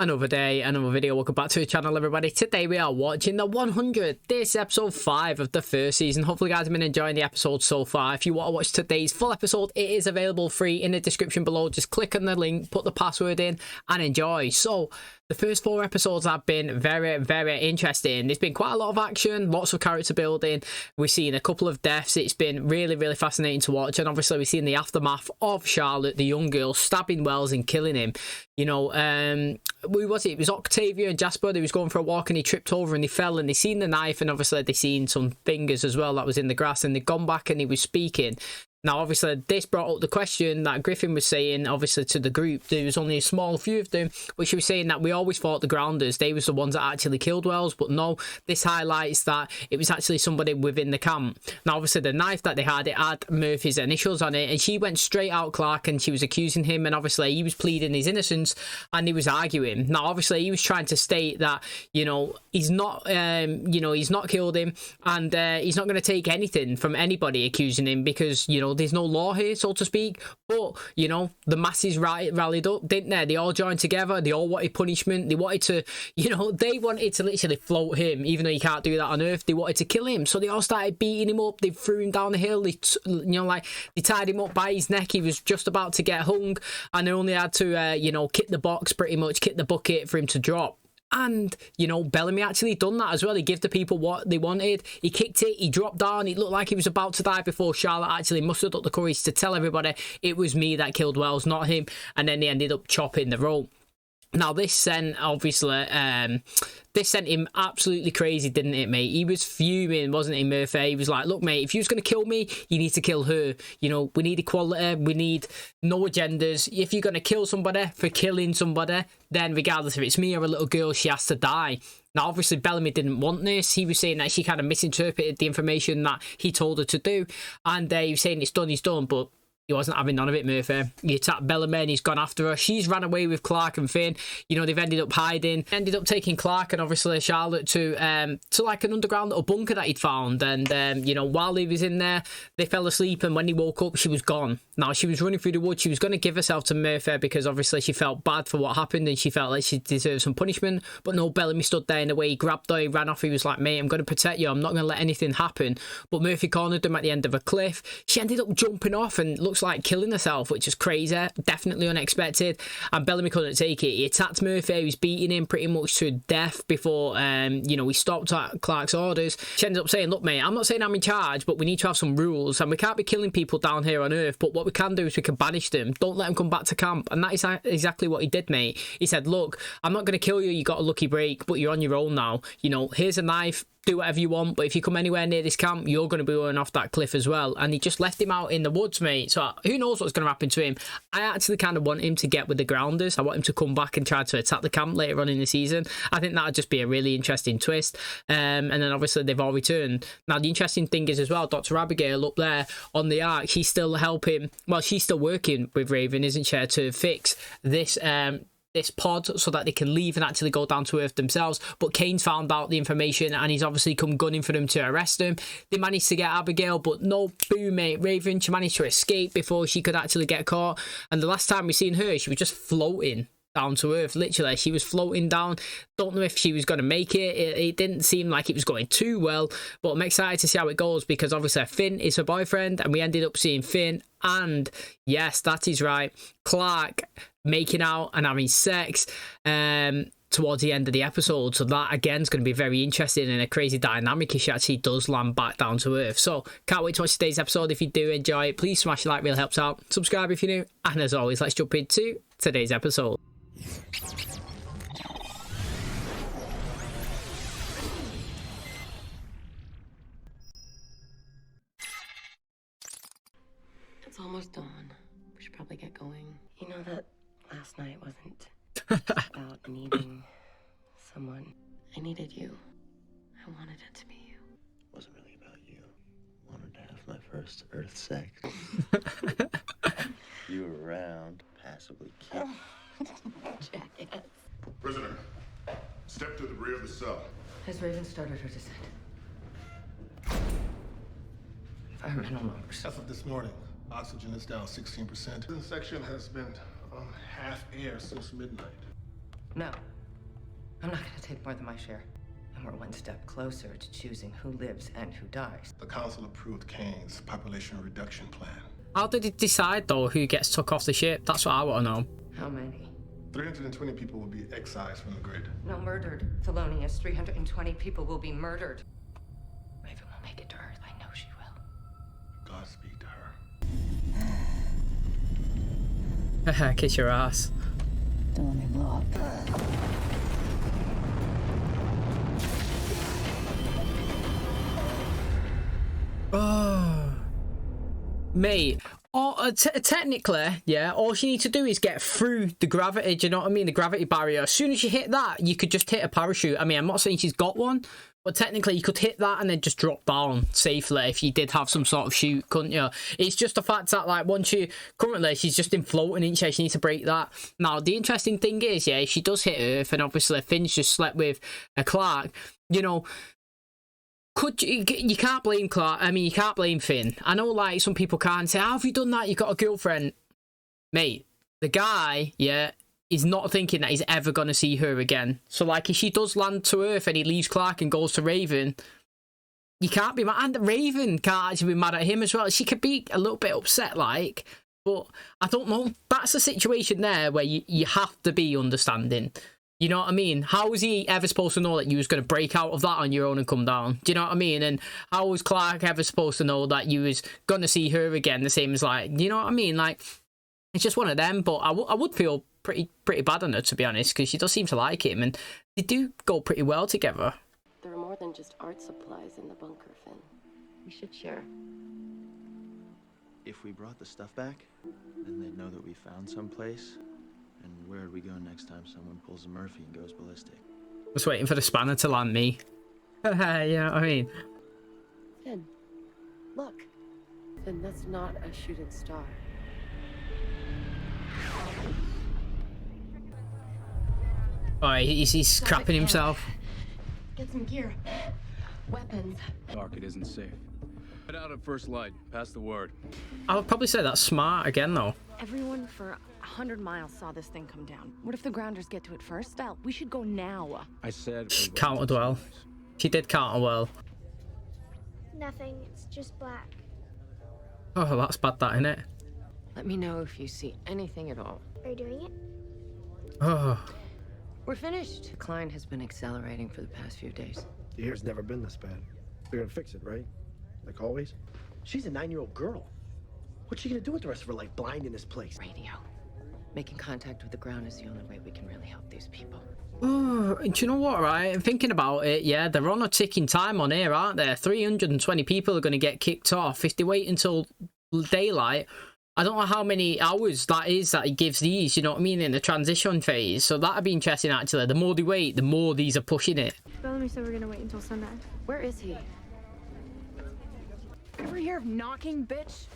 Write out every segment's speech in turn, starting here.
Another day, another video. Welcome back to the channel, everybody. Today we are watching the 100. This episode 5 of the first season. Hopefully you guys have been enjoying the episode so far. If you want to watch today's full episode, it is available free in the description below. Just click on the link, put the password in and enjoy. So the first 4 episodes have been very interesting. There's been quite a lot of action, lots of character building. We've seen a couple of deaths. It's been really fascinating to watch, and obviously we've seen the aftermath of Charlotte, the young girl, stabbing Wells and killing him. You know, who was it? It was Octavia and Jasper. They was going for a walk and he tripped over and he fell, and they seen the knife, and obviously they seen some fingers as well that was in the grass, and they'd gone back and he was speaking. Now, obviously, this brought up the question that Griffin was saying, obviously, to the group. There was only a small few of them, but she was saying that we always thought the Grounders, they was the ones that actually killed Wells, but no, this highlights that it was actually somebody within the camp. Now, obviously, the knife that they had, it had Murphy's initials on it, and she went straight out Clark, and she was accusing him, and obviously, he was pleading his innocence, and he was arguing. Now, obviously, he was trying to state that, you know, he's not, he's not killed him, and he's not going to take anything from anybody accusing him, because, you know, there's no law here, so to speak. But, you know, the masses rallied up, didn't they? They all joined together. They all wanted punishment. They wanted to, you know, they wanted to literally float him, even though you can't do that on Earth. They wanted to kill him. So they all started beating him up. They threw him down the hill. They, you know, like, they tied him up by his neck. He was just about to get hung, and they only had to, you know, kick the box, pretty much, kick the bucket for him to drop. And, you know, Bellamy actually done that as well. He gave the people what they wanted. He kicked it. He dropped down. It looked like he was about to die before Charlotte actually mustered up the courage to tell everybody it was me that killed Wells, not him. And then they ended up chopping the rope. Now, this sent, obviously, this sent him absolutely crazy, didn't it, mate? He was fuming, wasn't he, Murphy? He was like, look, mate, if you was going to kill me, you need to kill her. You know, we need equality. We need no agendas. If you're going to kill somebody for killing somebody, then regardless if it's me or a little girl, she has to die. Now, obviously, Bellamy didn't want this. He was saying that she kind of misinterpreted the information that he told her to do. And he was saying it's done, he's done, but he wasn't having none of it, Murphy. He attacked Bellamy and he's gone after her. She's ran away with Clark and Finn. You know, they've ended up hiding. Ended up taking Clark and obviously Charlotte to like an underground little bunker that he'd found. And, you know, while he was in there, they fell asleep, and when he woke up, she was gone. Now, she was running through the woods. She was going to give herself to Murphy because obviously she felt bad for what happened and she felt like she deserved some punishment. But no, Bellamy stood there in the way. He grabbed her, he ran off. He was like, mate, I'm going to protect you. I'm not going to let anything happen. But Murphy cornered him at the end of a cliff. She ended up jumping off and looks like killing herself, which is crazy, definitely unexpected. And Bellamy couldn't take it. He attacked Murphy. He was beating him pretty much to death before, you know, he stopped at Clark's orders. She ended up saying, look, mate, I'm not saying I'm in charge, but we need to have some rules, and we can't be killing people down here on Earth, but what we can do is we can banish them. Don't let them come back to camp. And that is exactly what he did, mate. He said, look, I'm not going to kill you. You got a lucky break, but you're on your own now. You know, here's a knife. Do whatever you want, but if you come anywhere near this camp, you're going to be going off that cliff as well. And he just left him out in the woods, mate. So who knows what's going to happen to him. I actually kind of want him to get with the Grounders. I want him to come back and try to attack the camp later on in the season. I think that would just be a really interesting twist. And then obviously they've all returned. Now the interesting thing is as well, Dr. Abigail up there on the ark, she's still helping. Well, she's still working with Raven, isn't she, to fix this this pod so that they can leave and actually go down to Earth themselves. But Kane's found out the information and he's obviously come gunning for them to arrest him. They managed to get Abigail, but no, boom, mate, Raven, she managed to escape before she could actually get caught. And the last time we seen her, she was just floating down to Earth. Literally, she was floating down. Don't know if she was going to make it. It didn't seem like it was going too well, but I'm excited to see how it goes, because obviously Finn is her boyfriend, and we ended up seeing Finn and, yes, that is right, Clark making out and having sex towards the end of the episode. So that again is going to be very interesting and a crazy dynamic if she actually does land back down to Earth. So can't wait to watch today's episode. If you do enjoy it, please smash the like, really helps out. Subscribe if you're new, and as always, let's jump into today's episode. It's almost dawn. We should probably get going. You know that last night wasn't about needing someone. I needed you. I wanted it to be you. It wasn't really about you. I wanted to have my first Earth sex. You were around, passively cute. Jackass. Prisoner, step to the rear of the cell. Has Raven started her descent? Environmental numbers. As of this morning, oxygen is down 16%. This section has been on half air since midnight. No, I'm not gonna take more than my share. And we're one step closer to choosing who lives and who dies. The council approved Kane's population reduction plan. How did it decide, though, who gets took off the ship? That's what I want to know. How many? 320 people will be excised from the grid. No, murdered. Thelonious, 320 people will be murdered. Raven will make it to Earth. I know she will. Godspeed to her. Kiss your ass. Don't let me blow up. Oh, mate. Technically, yeah, all you need to do is get through the gravity, do you know what I mean? The gravity barrier. As soon as you hit that, you could just hit a parachute. I mean, I'm not saying she's got one, but technically you could hit that and then just drop down safely if you did have some sort of chute, couldn't you? It's just the fact that, like, once you... Currently, she's just in floating, isn't she? She needs to break that. Now, the interesting thing is, yeah, if she does hit Earth, and obviously Finn's just slept with a Clark, you know... You can't blame Clark. I mean, you can't blame Finn. I know, like, some people can't say, how have you done that? You got a girlfriend. Mate, the guy, yeah, is not thinking that he's ever going to see her again. So, like, if she does land to Earth and he leaves Clark and goes to Raven, you can't be mad. And Raven can't actually be mad at him as well. She could be a little bit upset, like, but I don't know. That's a situation there where you have to be understanding. You know what I mean? How was he ever supposed to know that you was going to break out of that on your own and come down? Do you know what I mean? And how was Clark ever supposed to know that you was going to see her again? The same as, like, you know what I mean? Like, it's just one of them. But I would feel pretty bad on her, to be honest, because she does seem to like him. And they do go pretty well together. There are more than just art supplies in the bunker, Finn. We should share. If we brought the stuff back, then they'd know that we found someplace. And where do we go next time someone pulls a Murphy and goes ballistic? Just waiting for the spanner to land me. You know what I mean? Finn, look. Finn, that's not a shooting star. Oh, he's crapping himself. Get some gear. Weapons. Dark, it isn't safe. Head out at first light. Pass the word. I would probably say that's smart again, though. Everyone for 100 miles saw this thing come down. What if the grounders get to it first? Stella, we should go now. I said... She countered well. She did counter well. Nothing, it's just black. Oh, that's bad, that, innit? Let me know if you see anything at all. Are you doing it? Oh. We're finished. Decline has been accelerating for the past few days. The air's never been this bad. They're gonna fix it, right? Like always? She's a 9-year-old girl. What's she gonna do with the rest of her life blind in this place? Radio. Making contact with the ground is the only way we can really help these people. Oh, do you know what, right? Thinking about it, yeah, they're on a ticking time on here, aren't they? 320 people are going to get kicked off. If they wait until daylight, I don't know how many hours that is that it gives these, you know what I mean, in the transition phase. So that'd be interesting, actually. The more they wait, the more these are pushing it. Bellamy said we're going to wait until sundown. Where is he? Ever hear of knocking, bitch?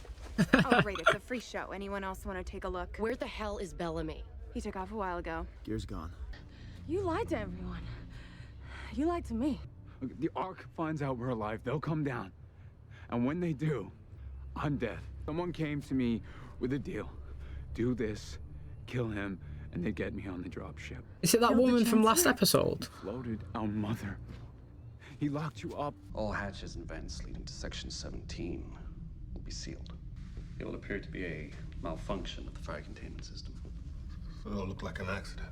Oh, great, it's a free show. Anyone else want to take a look? Where the hell is Bellamy? He took off a while ago. Gear's gone. You lied to everyone. You lied to me. Look, the Ark finds out we're alive, they'll come down. And when they do, I'm dead. Someone came to me with a deal. Do this, kill him, and they get me on the drop ship. Is it that woman from last episode? He floated our mother. He locked you up. All hatches and vents leading to Section 17 will be sealed. It will appear to be a malfunction of the fire containment system. So it'll look like an accident.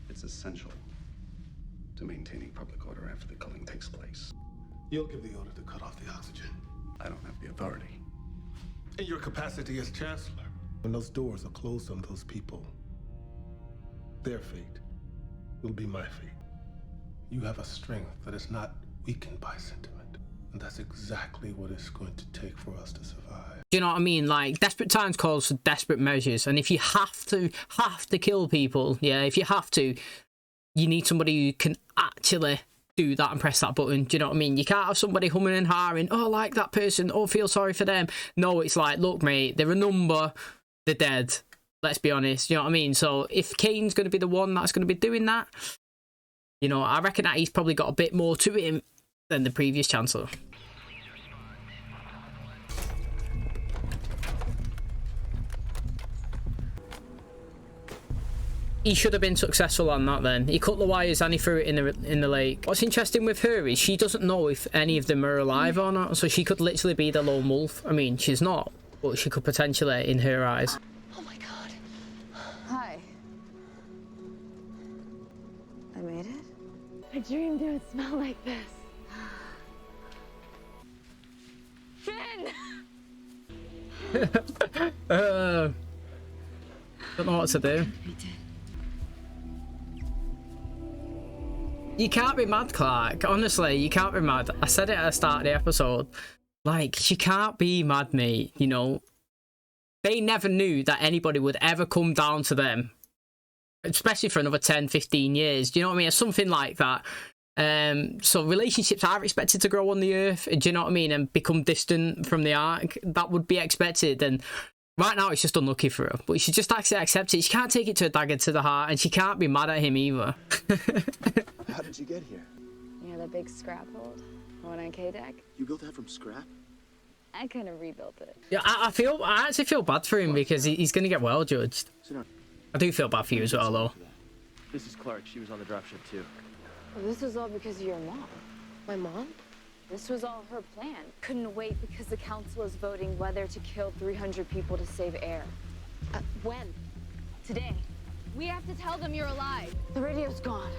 It's essential to maintaining public order after the culling takes place. You'll give the order to cut off the oxygen. I don't have the authority. In your capacity as Chancellor, when those doors are closed on those people, their fate will be my fate. You have a strength that is not weakened by sentiment. And that's exactly what it's going to take for us to survive. Do you know what I mean? Like, desperate times calls for desperate measures. And if you have to kill people, yeah, if you have to, you need somebody who can actually do that and press that button. Do you know what I mean? You can't have somebody humming and hawing, oh, like that person, oh, feel sorry for them. No, it's like, look, mate, they're a number, they're dead. Let's be honest. You know what I mean? So if Kane's going to be the one that's going to be doing that, you know, I reckon that he's probably got a bit more to him than the previous Chancellor. he should have been successful on that then. He cut the wires and he threw it in the lake. What's interesting with her is she doesn't know if any of them are alive or not, so she could literally be the lone wolf. I mean, she's not, but she could potentially in her eyes. Oh my god. Hi. I made it? I dreamed it would smell like this. Finn! Don't know what to do. You can't be mad, Clark. Honestly, you can't be mad. I said it at the start of the episode. Like, she can't be mad, mate. You know, they never knew that anybody would ever come down to them, especially for another 10, 15 years. Do you know what I mean? It's something like that. So relationships are expected to grow on the earth. Do you know what I mean? And become distant from the ark. That would be expected. And right now, it's just unlucky for her. But she just actually accepts it. She can't take it to a dagger to the heart, and she can't be mad at him either. How did you get here? You know that big scrap hold? The one on K-Deck? You built that from scrap? I kind of rebuilt it. Yeah, I actually feel bad for him because he's going to get well judged. I do feel bad for you as well, though. This is Clark. She was on the dropship too. Well, this was all because of your mom. My mom? This was all her plan. Couldn't wait because the council is voting whether to kill 300 people to save air. When? Today. We have to tell them you're alive. The radio's gone.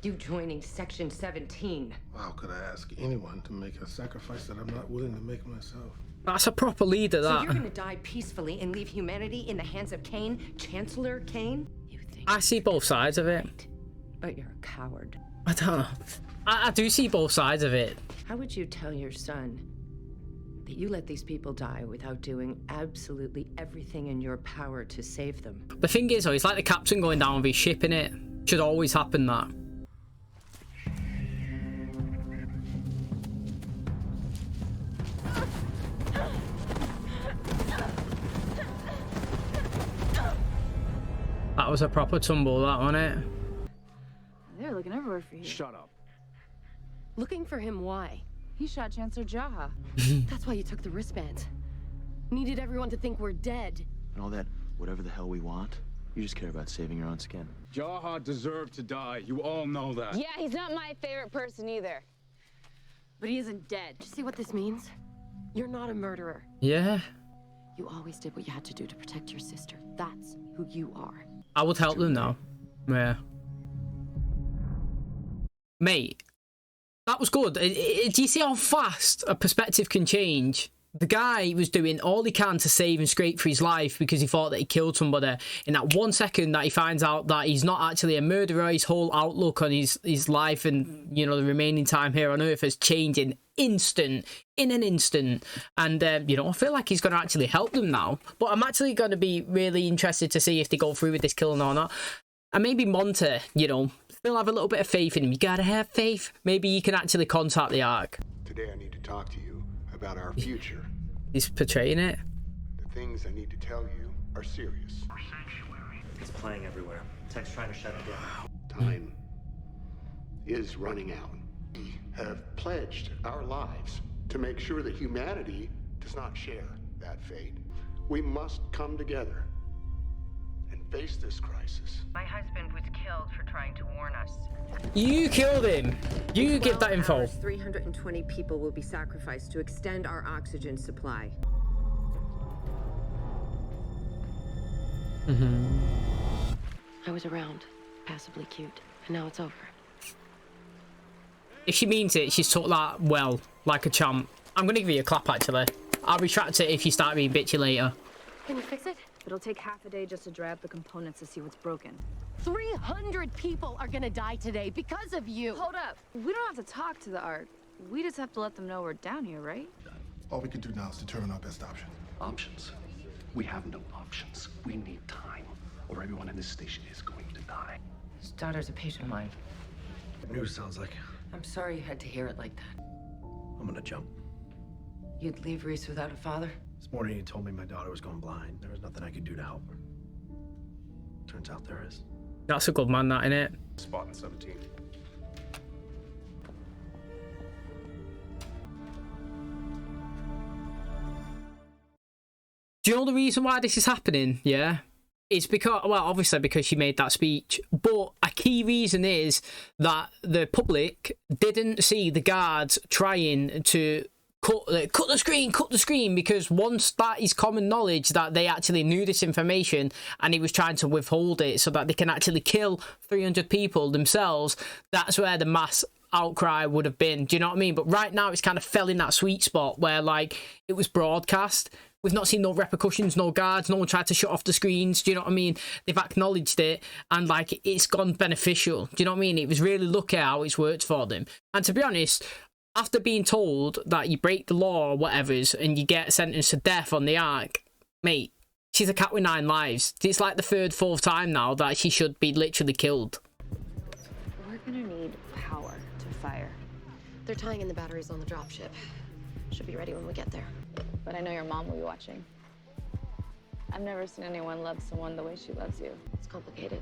You joining Section 17. How could I ask anyone to make a sacrifice that I'm not willing to make myself? That's a proper leader, that. So you're gonna die peacefully and leave humanity in the hands of Kane, Chancellor Kane? You think I see both sides of it. But you're a coward. I don't know. I do see both sides of it. How would you tell your son that you let these people die without doing absolutely everything in your power to save them? The thing is, though, it's like the captain going down with his ship, innit? Should always happen, that. That was a proper tumble, that, wasn't it? They're looking everywhere for you. Shut up. Looking for him, why? He shot Chancellor Jaha. That's why you took the wristband. Needed everyone to think we're dead. And all that, whatever the hell we want, you just care about saving your own skin. Jaha deserved to die. You all know that. Yeah, he's not my favorite person either. But he isn't dead. Do you see what this means? You're not a murderer. Yeah. You always did what you had to do to protect your sister. That's who you are. I would help them now. Yeah. Mate, that was good. Do you see how fast a perspective can change? The guy was doing all he can to save and scrape for his life because he thought that he killed somebody. In that 1 second that he finds out that he's not actually a murderer, his whole outlook on his life and, you know, the remaining time here on Earth has changed in an instant. And, you know, I feel like he's going to actually help them now. But I'm actually going to be really interested to see if they go through with this killing or not. And maybe Monte, you know, still have a little bit of faith in him. You gotta have faith. Maybe you can actually contact the Ark. Today I need to talk to you about our future. He's portraying it. The things I need to tell you are serious. It's playing everywhere. Tech's trying to shut it down. Time is running out. We have pledged our lives to make sure that humanity does not share that fate. We must come together and face this crisis. My husband was killed for trying to warn us. You killed him. You give that info. 320 people will be sacrificed to extend our oxygen supply. I was around, passively cute, and now it's over. If she means it, she's took that well, like a champ. I'm gonna give you a clap, actually. I'll retract it if you start being bitchy later. Can you fix it? It'll take half a day just to dry up the components to see what's broken. 300 people are gonna die today because of you. Hold up. We don't have to talk to the Ark. We just have to let them know we're down here, right? All we can do now is determine our best option. Options? We have no options. We need time, or everyone in this station is going to die. His daughter's a patient of mine. News sounds like. I'm sorry you had to hear it like that. I'm gonna jump. You'd leave Reese without a father? This morning he told me my daughter was going blind. There was nothing I could do to help her. Turns out there is. That's a good man, that, innit? Spot in 17. Do you know the reason why this is happening? Yeah. It's because, well, obviously because she made that speech, but a key reason is that the public didn't see the guards trying to cut the screen, because once that is common knowledge that they actually knew this information and he was trying to withhold it so that they can actually kill 300 people themselves, that's where the mass outcry would have been. Do you know what I mean? But right now it's kind of fell in that sweet spot where, like, it was broadcast. We've not seen no repercussions, no guards, no one tried to shut off the screens. Do you know what I mean? They've acknowledged it, and, like, it's gone beneficial. Do you know what I mean? It was really lucky how it's worked for them. And to be honest, after being told that you break the law or whatever's and you get sentenced to death on the ark, mate, she's a cat with 9 lives. It's like the 3rd, 4th time now that she should be literally killed. We're gonna need power to fire. They're tying in the batteries on the dropship. Should be ready when we get there. But I know your mom will be watching. I've never seen anyone love someone the way she loves you. It's complicated.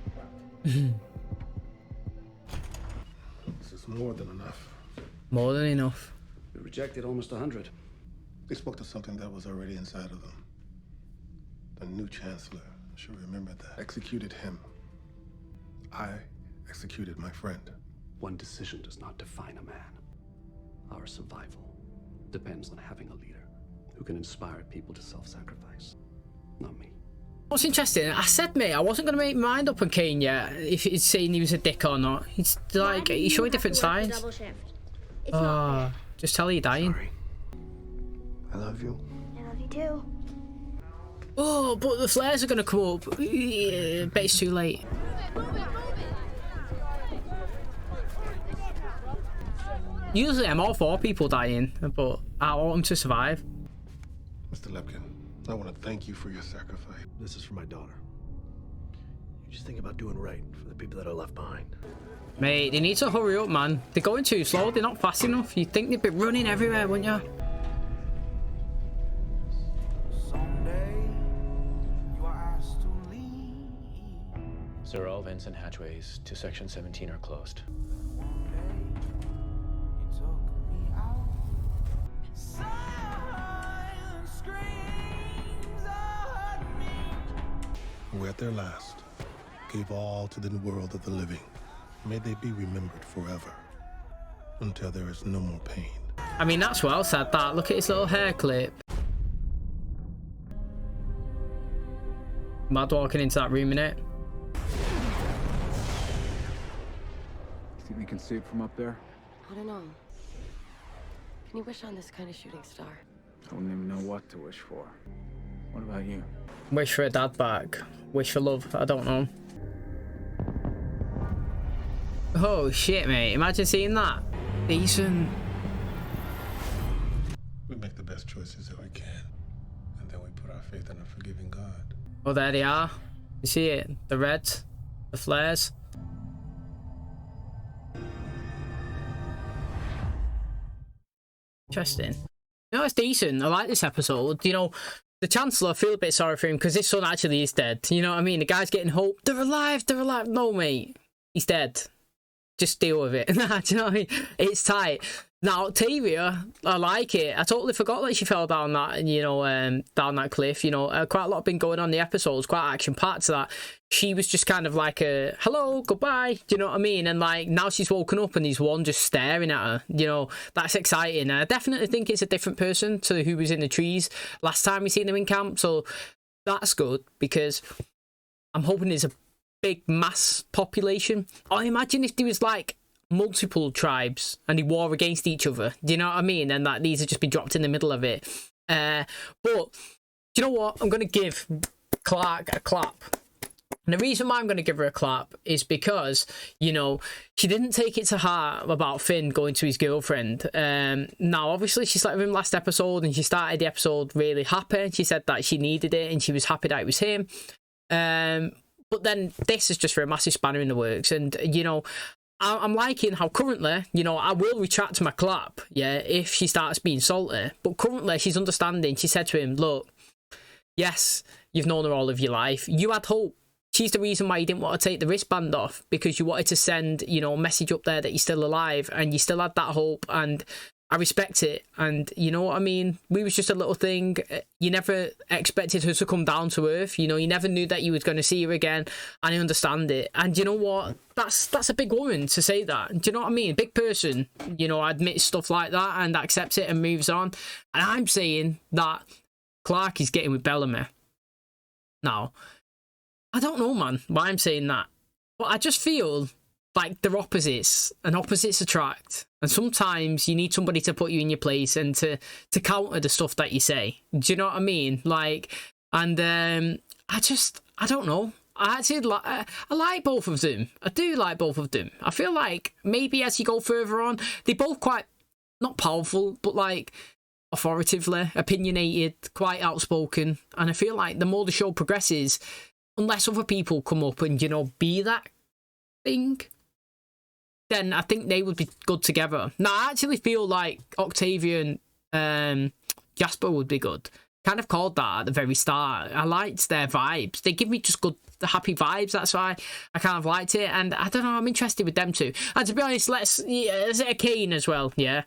This is more than enough. More than enough. We rejected almost 100. They spoke to something that was already inside of them. The new chancellor should remember that. Executed him. I executed my friend. One decision does not define a man. Our survival depends on having a leader who can inspire people to self-sacrifice. Not me. What's interesting, I said, mate, I wasn't going to make my mind up on Kane yet, if he's saying he was a dick or not. He's like, he's showing different sides. Oh, just tell her you're dying. Sorry. I love you. I love you too. Oh, but the flares are going to come up. Yeah, bet it's too late. Usually I'm all for people dying, but I want them to survive. Mr. Lepkin, I want to thank you for your sacrifice. This is for my daughter. You just think about doing right for the people that are left behind. Mate, they need to hurry up, man. They're going too slow. They're not fast enough. You'd think they'd be running everywhere, wouldn't you? Sir, all vents and hatchways to Section 17 are closed. Who at their last gave all to the world of the living. May they be remembered forever, until there is no more pain. I mean, that's well said, that. Look at his little hair clip. Mad walking into that room, innit? You think they can see it from up there? I don't know. Can you wish on this kind of shooting star? I wouldn't even know what to wish for. What about you? Wish for a dad back. Wish for love. I don't know. Oh shit, mate. Imagine seeing that. Decent. We make the best choices that we can, and then we put our faith in a forgiving God. Oh, there they are. You see it? The reds, the flares. Interesting. You know, it's decent. I like this episode. You know, the Chancellor, I feel a bit sorry for him because his son actually is dead. You know what I mean? The guy's getting hope. They're alive. They're alive. No, mate. He's dead. Just deal with it. Do you know what I mean? It's tight. Now, Octavia, I like it. I totally forgot that she fell down that, you know, down that cliff. You know, quite a lot been going on in the episodes, quite action-packed to that. She was just kind of like a, hello, goodbye. Do you know what I mean? And, like, now she's woken up and there's one just staring at her. You know, that's exciting. I definitely think it's a different person to who was in the trees last time we seen them in camp. So that's good because I'm hoping there's a big mass population. I imagine if there was, like, multiple tribes and they war against each other, do you know what I mean? And that these have just been dropped in the middle of it. But do you know what? I'm going to give Clark a clap. And the reason why I'm going to give her a clap is because, you know, she didn't take it to heart about Finn going to his girlfriend. Now, obviously, she slept with him last episode and she started the episode really happy. She said that she needed it and she was happy that it was him. But then this is just for a massive spanner in the works. And, you know, I'm liking how currently, you know, I will retract my clap, yeah, if she starts being salty. But currently, she's understanding. She said to him, look, yes, you've known her all of your life. You had hope. She's the reason why you didn't want to take the wristband off, because you wanted to send, you know, a message up there that you're still alive and you still had that hope. And I respect it, and you know what I mean? We was just a little thing. You never expected her to come down to earth. You know, you never knew that you was going to see her again, and I understand it. And you know what? That's a big woman to say that. Do you know what I mean? Big person, you know, admits stuff like that and accepts it and moves on. And I'm saying that Clark is getting with Bellamy. Now, I don't know, man, why I'm saying that, but I just feel like they're opposites, and opposites attract. And sometimes you need somebody to put you in your place and to counter the stuff that you say. Do you know what I mean? Like, and I don't know. I like both of them. I do like both of them. I feel like maybe as you go further on, they're both quite, not powerful, but like authoritatively opinionated, quite outspoken. And I feel like the more the show progresses, unless other people come up and, you know, be that thing, then I think they would be good together. Now, I actually feel like Octavia and Jasper would be good. Kind of called that at the very start. I liked their vibes. They give me just good, happy vibes. That's why I kind of liked it. And I don't know, I'm interested with them too. And to be honest, let's say Kane as well, yeah.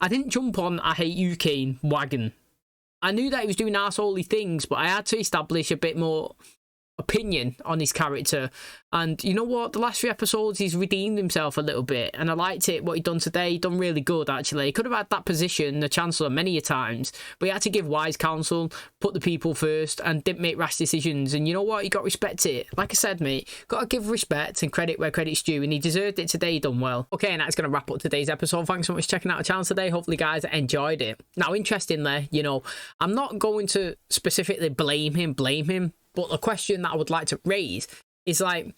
I didn't jump on I hate you, Kane wagon. I knew that he was doing arseholey things, but I had to establish a bit more opinion on his character. And you know what, the last 3 episodes he's redeemed himself a little bit, and I liked it. What he done today, he done really good actually. He could have had that position, the Chancellor, many a times, but he had to give wise counsel, put the people first, and didn't make rash decisions. And you know what, you got to respect it. Like I said, mate, got to give respect and credit where credit's due, and he deserved it today. He done well. Okay, and that's going to wrap up today's episode. Thanks so much for checking out the channel today. Hopefully guys enjoyed it. Now, interestingly, you know, I'm not going to specifically blame him, but the question that I would like to raise is like,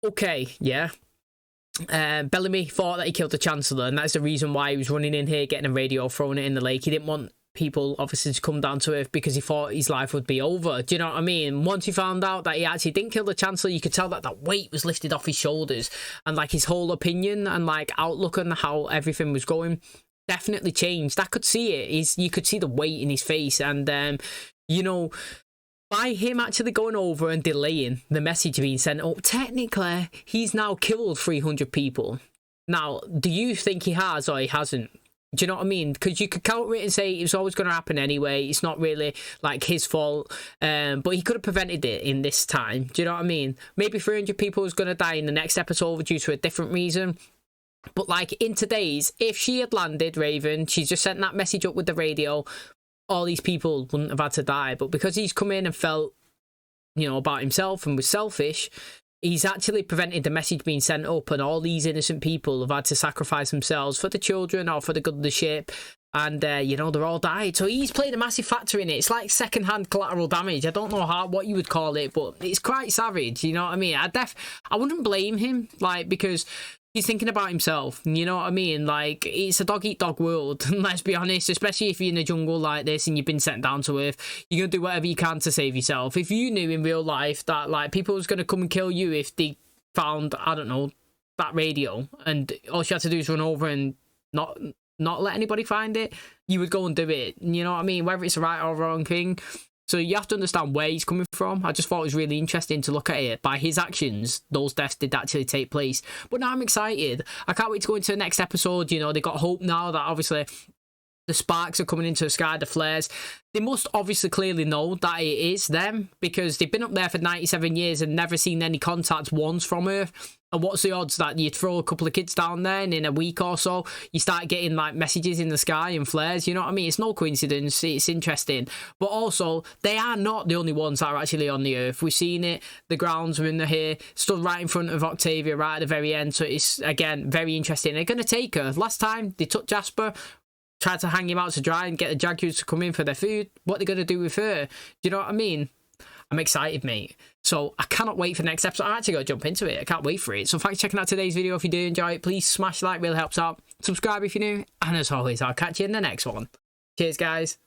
okay, yeah, Bellamy thought that he killed the Chancellor, and that's the reason why he was running in here, getting a radio, throwing it in the lake. He didn't want people, obviously, to come down to earth because he thought his life would be over. Do you know what I mean? Once he found out that he actually didn't kill the Chancellor, you could tell that that weight was lifted off his shoulders, and like his whole opinion and like outlook on how everything was going definitely changed. I could see it. You could see the weight in his face, and you know, by him actually going over and delaying the message being sent up, technically, he's now killed 300 people. Now, do you think he has or he hasn't? Do you know what I mean? Because you could counter it and say it was always going to happen anyway. It's not really like his fault. But he could have prevented it in this time. Do you know what I mean? Maybe 300 people was going to die in the next episode due to a different reason. But like in today's, if she had landed, Raven, she's just sent that message up with the radio, all these people wouldn't have had to die. But because he's come in and felt, you know, about himself and was selfish, he's actually prevented the message being sent up, and all these innocent people have had to sacrifice themselves for the children or for the good of the ship. And, you know, they're all died. So he's played a massive factor in it. It's like second-hand collateral damage. I don't know what you would call it, but it's quite savage, you know what I mean? I wouldn't blame him, like, because he's thinking about himself, you know what I mean? Like, it's a dog-eat-dog world, let's be honest, especially if you're in a jungle like this and you've been sent down to Earth. You're going to do whatever you can to save yourself. If you knew in real life that, like, people was going to come and kill you if they found, I don't know, that radio, and all you had to do is run over and not let anybody find it, you would go and do it, you know what I mean? Whether it's the right or wrong thing. So you have to understand where he's coming from. I just thought it was really interesting to look at it. By his actions, those deaths did actually take place. But now I'm excited. I can't wait to go into the next episode. You know, they got hope now that obviously the sparks are coming into the sky, the flares. They must obviously clearly know that it is them, because they've been up there for 97 years and never seen any contact once from Earth. And what's the odds that you throw a couple of kids down there and in a week or so you start getting like messages in the sky and flares? You know what I mean? It's no coincidence. It's interesting. But also, they are not the only ones that are actually on the Earth. We've seen it. The grounds are in the here, stood right in front of Octavia right at the very end. So it's, again, very interesting. They're going to take her. Last time they took Jasper, tried to hang him out to dry and get the Jaguars to come in for their food. What are they going to do with her? Do you know what I mean? I'm excited, mate. So I cannot wait for the next episode. I actually got to jump into it. I can't wait for it. So thanks for checking out today's video. If you do enjoy it, please smash like, really helps out. Subscribe if you're new. And as always, I'll catch you in the next one. Cheers, guys.